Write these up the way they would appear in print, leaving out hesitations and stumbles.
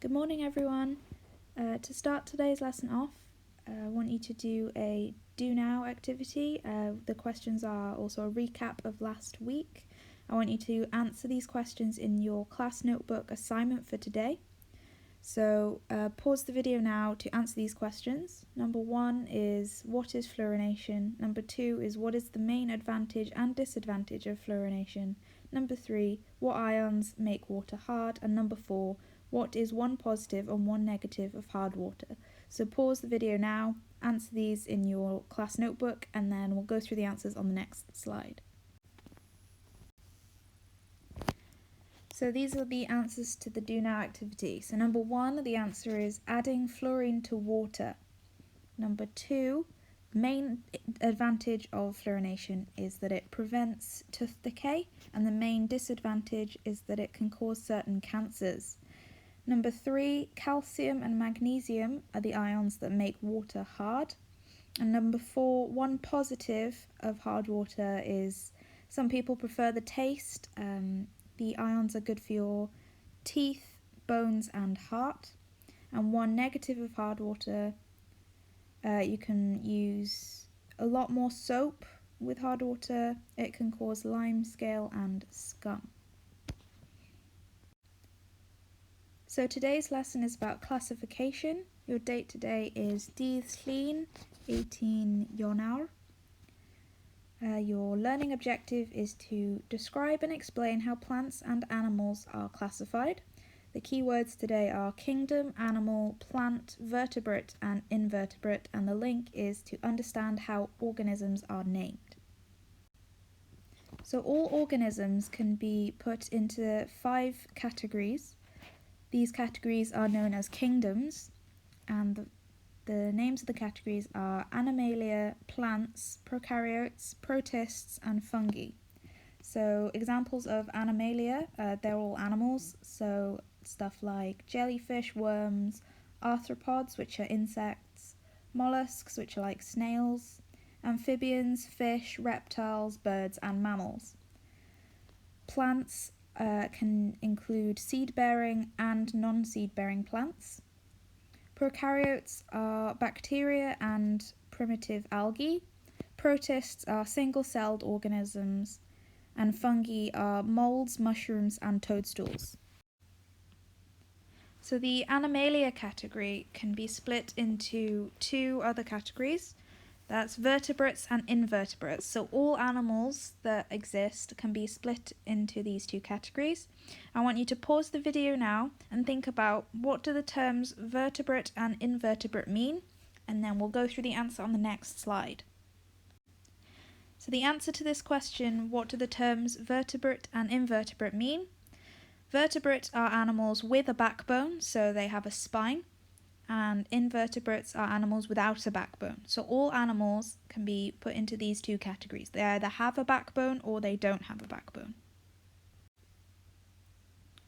Good morning, everyone. To start today's lesson off, I want you to do a do now activity. The questions are also a recap of last week. I want you to answer these questions in your class notebook assignment for today. So pause the video now to answer these questions. Number 1 is, what is fluorination? Number 2 is, what is the main advantage and disadvantage of fluorination? Number 3, what ions make water hard? And number 4, what is one positive and one negative of hard water? So pause the video now, answer these in your class notebook, and then we'll go through the answers on the next slide. So these are the answers to the do now activity. So number 1, the answer is adding fluorine to water. Number 2, main advantage of fluorination is that it prevents tooth decay, and the main disadvantage is that it can cause certain cancers. Number 3, calcium and magnesium are the ions that make water hard. And number 4, one positive of hard water is some people prefer the taste. The ions are good for your teeth, bones and heart. And one negative of hard water, you can use a lot more soap with hard water. It can cause lime scale and scum. So today's lesson is about classification. Your date today is dydd Llun, 18 Ionawr. Your learning objective is to describe and explain how plants and animals are classified. The keywords today are kingdom, animal, plant, vertebrate and invertebrate, and the link is to understand how organisms are named. So all organisms can be put into 5 categories. These categories are known as kingdoms, and the names of the categories are Animalia, plants, prokaryotes, protists, and fungi. So examples of Animalia, they're all animals, so stuff like jellyfish, worms, Arthropods, which are insects, Mollusks, which are like snails, Amphibians, fish, reptiles, birds, and mammals. Plants can include seed-bearing and non-seed-bearing plants. Prokaryotes are bacteria and primitive algae. Protists are single-celled organisms. And fungi are molds, mushrooms, and toadstools. So the Animalia category can be split into 2 other categories. That's vertebrates and invertebrates. So all animals that exist can be split into these 2 categories. I want you to pause the video now and think about, what do the terms vertebrate and invertebrate mean? And then we'll go through the answer on the next slide. So the answer to this question, what do the terms vertebrate and invertebrate mean? Vertebrates are animals with a backbone, so they have a spine. And invertebrates are animals without a backbone. So all animals can be put into these 2 categories. They either have a backbone or they don't have a backbone.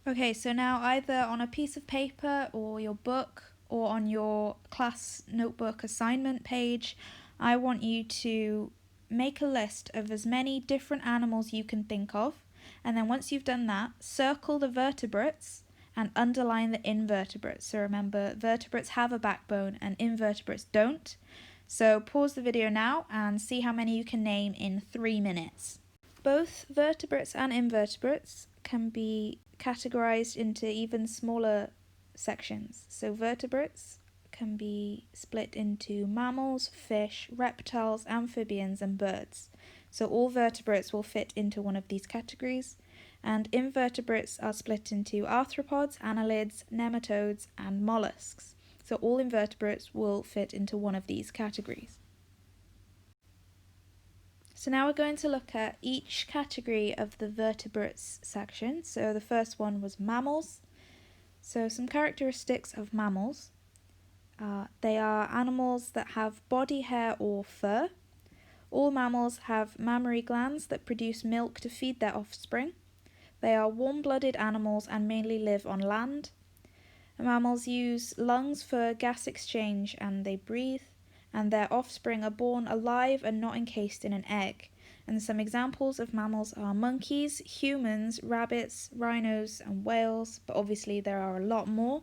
Okay, so now either on a piece of paper or your book or on your class notebook assignment page, I want you to make a list of as many different animals you can think of. And then once you've done that, circle the vertebrates and underline the invertebrates. So remember, vertebrates have a backbone and invertebrates don't. So pause the video now and see how many you can name in 3 minutes. Both vertebrates and invertebrates can be categorized into even smaller sections. So vertebrates can be split into mammals, fish, reptiles, amphibians, and birds. So all vertebrates will fit into one of these categories. And invertebrates are split into arthropods, anilids, nematodes, and mollusks. So all invertebrates will fit into one of these categories. So now we're going to look at each category of the vertebrates section. So the first one was mammals. So some characteristics of mammals. They are animals that have body hair or fur. All mammals have mammary glands that produce milk to feed their offspring. They are warm-blooded animals and mainly live on land. Mammals use lungs for gas exchange and they breathe, and their offspring are born alive and not encased in an egg. And some examples of mammals are monkeys, humans, rabbits, rhinos, and whales, but obviously there are a lot more.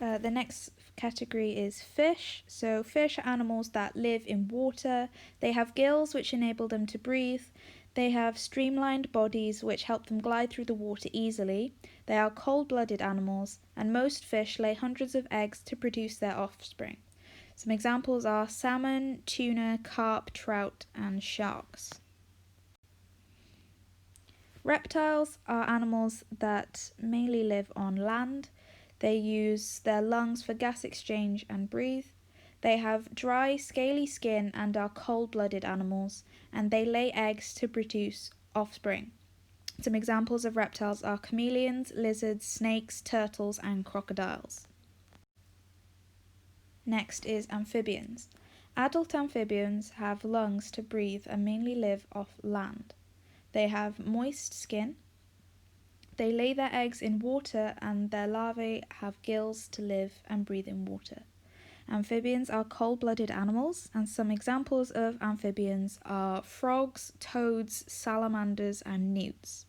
The next category is fish. So fish are animals that live in water. They have gills which enable them to breathe. They have streamlined bodies which help them glide through the water easily. They are cold-blooded animals, and most fish lay hundreds of eggs to produce their offspring. Some examples are salmon, tuna, carp, trout, and sharks. Reptiles are animals that mainly live on land. They use their lungs for gas exchange and breathe. They have dry, scaly skin and are cold-blooded animals, and they lay eggs to produce offspring. Some examples of reptiles are chameleons, lizards, snakes, turtles, and crocodiles. Next is amphibians. Adult amphibians have lungs to breathe and mainly live off land. They have moist skin. They lay their eggs in water, and their larvae have gills to live and breathe in water. Amphibians are cold-blooded animals, and some examples of amphibians are frogs, toads, salamanders, and newts.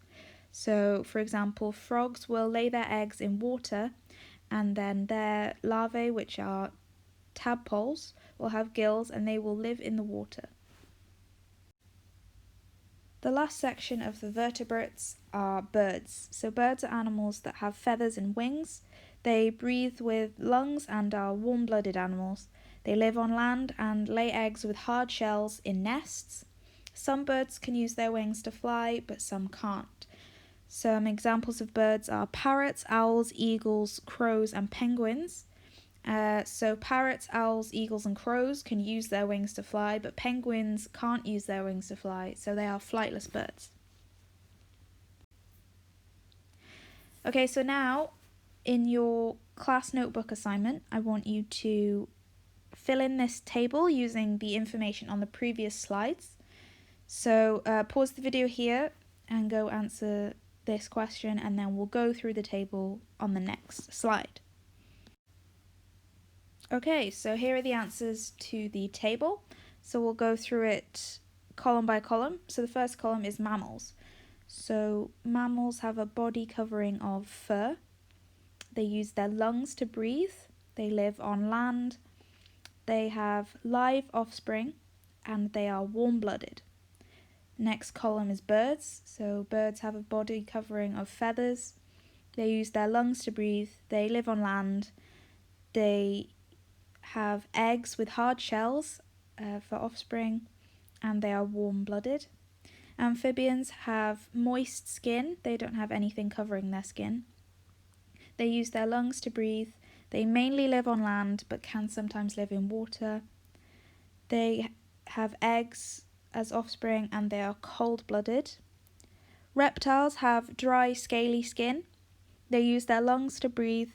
So, for example, frogs will lay their eggs in water, and then their larvae, which are tadpoles, will have gills and they will live in the water. The last section of the vertebrates are birds. So birds are animals that have feathers and wings. They breathe with lungs and are warm-blooded animals. They live on land and lay eggs with hard shells in nests. Some birds can use their wings to fly, but some can't. Some examples of birds are parrots, owls, eagles, crows, and penguins. So parrots, owls, eagles, and crows can use their wings to fly, but penguins can't use their wings to fly, so they are flightless birds. Okay, so now in your class notebook assignment, I want you to fill in this table using the information on the previous slides. So pause the video here and go answer this question, and then we'll go through the table on the next slide. Okay, so here are the answers to the table. So we'll go through it column by column. So the first column is mammals. So mammals have a body covering of fur. They use their lungs to breathe. They live on land. They have live offspring, and they are warm-blooded. Next column is birds. So birds have a body covering of feathers. They use their lungs to breathe. They live on land. They have eggs with hard shells for offspring, and they are warm-blooded. Amphibians have moist skin. They don't have anything covering their skin. They use their lungs to breathe. They mainly live on land, but can sometimes live in water. They have eggs as offspring, and they are cold-blooded. Reptiles have dry, scaly skin. They use their lungs to breathe.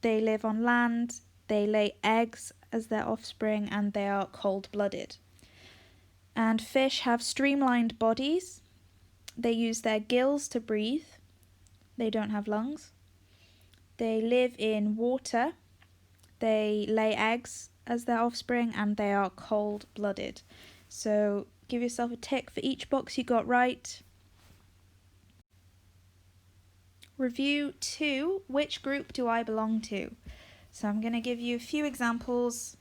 They live on land. They lay eggs as their offspring, and they are cold-blooded. And fish have streamlined bodies. They use their gills to breathe. They don't have lungs. They live in water. They lay eggs as their offspring, and they are cold-blooded. So give yourself a tick for each box you got right. Review 2, which group do I belong to? So I'm going to give you a few examples,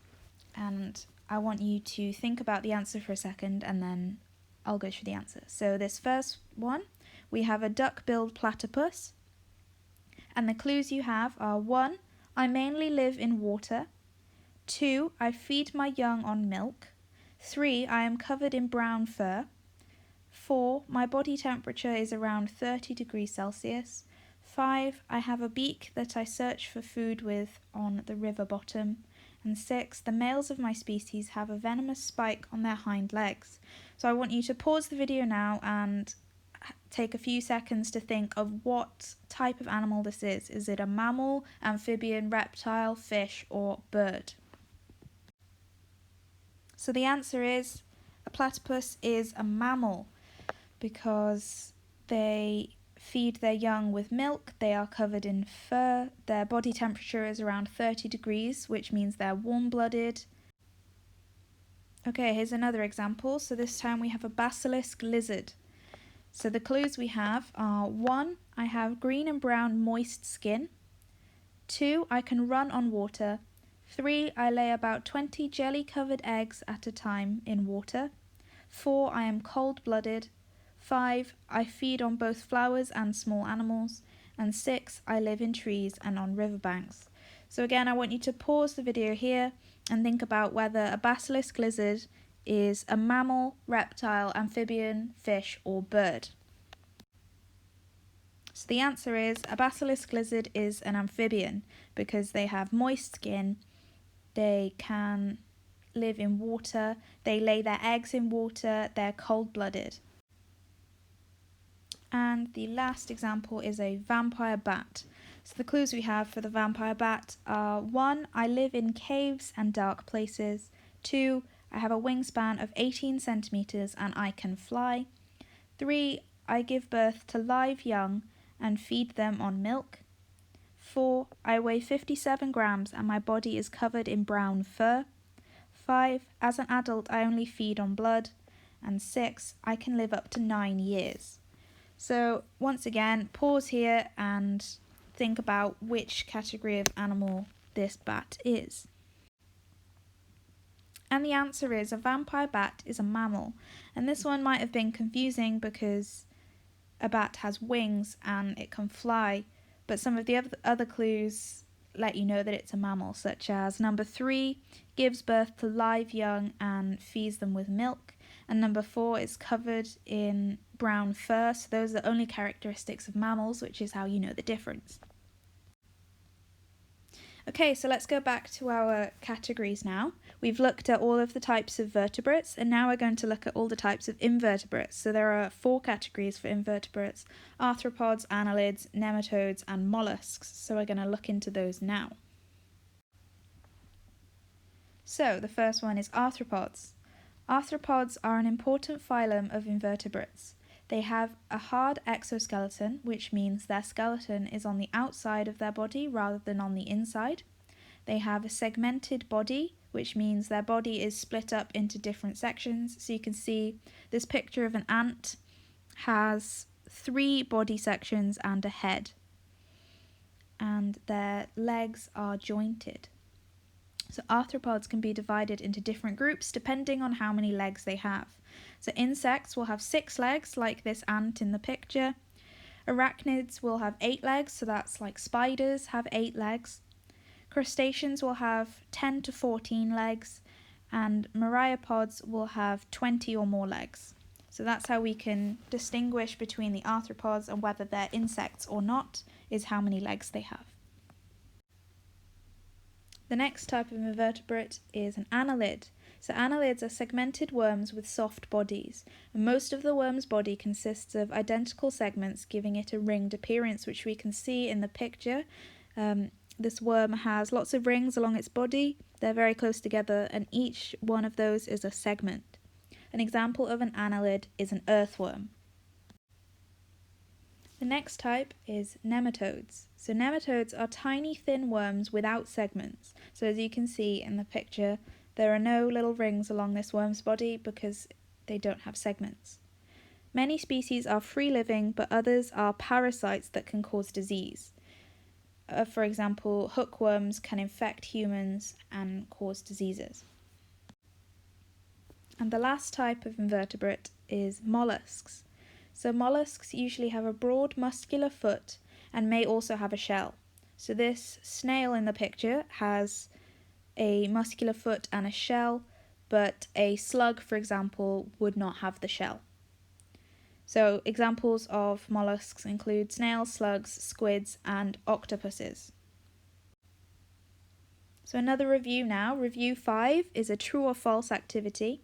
and I want you to think about the answer for a second, and then I'll go through the answer. So this first one, we have a duck-billed platypus, and the clues you have are 1. I mainly live in water. 2. I feed my young on milk. 3. I am covered in brown fur. 4. My body temperature is around 30 degrees Celsius. 5. I have a beak that I search for food with on the river bottom. And 6. The males of my species have a venomous spike on their hind legs. So I want you to pause the video now and take a few seconds to think of what type of animal this is. Is it a mammal, amphibian, reptile, fish, or bird? So the answer is a platypus is a mammal because they feed their young with milk, they are covered in fur, their body temperature is around 30 degrees, which means they're warm-blooded. Okay, here's another example. So this time we have a basilisk lizard. So the clues we have are 1. I have green and brown moist skin. 2. I can run on water. 3. I lay about 20 jelly-covered eggs at a time in water. 4. I am cold-blooded. 5. I feed on both flowers and small animals. And 6. I live in trees and on riverbanks. So again, I want you to pause the video here and think about whether a basilisk lizard is a mammal, reptile, amphibian, fish, or bird. So the answer is a basilisk lizard is an amphibian because they have moist skin, they can live in water, they lay their eggs in water, they're cold-blooded. And the last example is a vampire bat. So the clues we have for the vampire bat are 1. I live in caves and dark places. 2. I have a wingspan of 18 centimetres and I can fly. 3. I give birth to live young and feed them on milk. 4. I weigh 57 grams and my body is covered in brown fur. 5. As an adult I only feed on blood. And 6. I can live up to 9 years. So once again, pause here and think about which category of animal this bat is. And the answer is a vampire bat is a mammal. And this one might have been confusing because a bat has wings and it can fly, but some of the other clues let you know that it's a mammal, such as number 3, gives birth to live young and feeds them with milk, and number 4 is covered in brown fur, so those are the only characteristics of mammals, which is how you know the difference. Okay, so let's go back to our categories now. We've looked at all of the types of vertebrates, and now we're going to look at all the types of invertebrates. So there are 4 categories for invertebrates: arthropods, annelids, nematodes, and mollusks. So we're going to look into those now. So the first one is arthropods. Arthropods are an important phylum of invertebrates. They have a hard exoskeleton, which means their skeleton is on the outside of their body rather than on the inside. They have a segmented body, which means their body is split up into different sections. So you can see this picture of an ant has 3 body sections and a head, and their legs are jointed. So arthropods can be divided into different groups depending on how many legs they have. So insects will have 6 legs, like this ant in the picture. Arachnids will have 8 legs, so that's like spiders have 8 legs. Crustaceans will have 10 to 14 legs, and myriapods will have 20 or more legs. So that's how we can distinguish between the arthropods and whether they're insects or not, is how many legs they have. The next type of invertebrate is an annelid. So annelids are segmented worms with soft bodies, and most of the worm's body consists of identical segments, giving it a ringed appearance, which we can see in the picture. This worm has lots of rings along its body, they're very close together, and each one of those is a segment. An example of an annelid is an earthworm. The next type is nematodes. So nematodes are tiny thin worms without segments. So as you can see in the picture, there are no little rings along this worm's body because they don't have segments. Many species are free-living, but others are parasites that can cause disease. For example, hookworms can infect humans and cause diseases. And the last type of invertebrate is mollusks. So mollusks usually have a broad muscular foot and may also have a shell. So this snail in the picture has a muscular foot and a shell, but a slug, for example, would not have the shell. So examples of mollusks include snails, slugs, squids, and octopuses. So another review now. Review 5 is a true or false activity.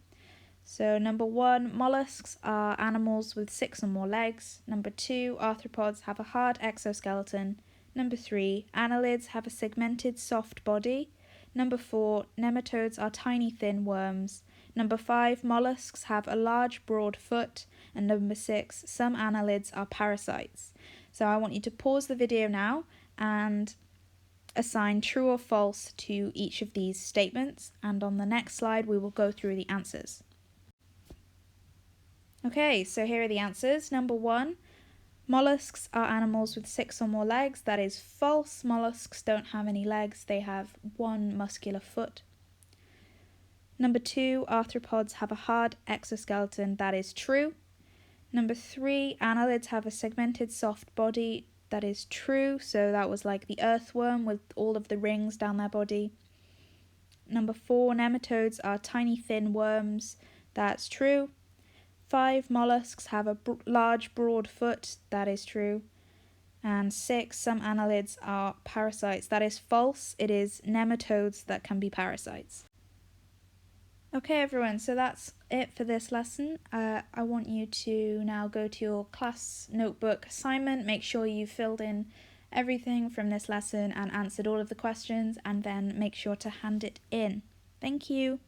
So number 1, mollusks are animals with 6 or more legs. Number 2, arthropods have a hard exoskeleton. Number 3, annelids have a segmented soft body. Number 4, nematodes are tiny thin worms. Number 5, mollusks have a large broad foot. And number 6, some annelids are parasites. So I want you to pause the video now and assign true or false to each of these statements. And on the next slide we will go through the answers. Okay, so here are the answers. Number 1, Mollusks are animals with 6 or more legs. That is false. Mollusks don't have any legs, they have one muscular foot. Number 2, arthropods have a hard exoskeleton. That is true. Number 3, annelids have a segmented soft body. That is true. So that was like the earthworm with all of the rings down their body. Number 4, nematodes are tiny thin worms. That's true. 5, mollusks have a large broad foot. That is true. And 6, some annelids are parasites. That is false. It is nematodes that can be parasites. Okay everyone, so that's it for this lesson. I want you to now go to your class notebook assignment. Make sure you filled in everything from this lesson and answered all of the questions, and then make sure to hand it in. Thank you.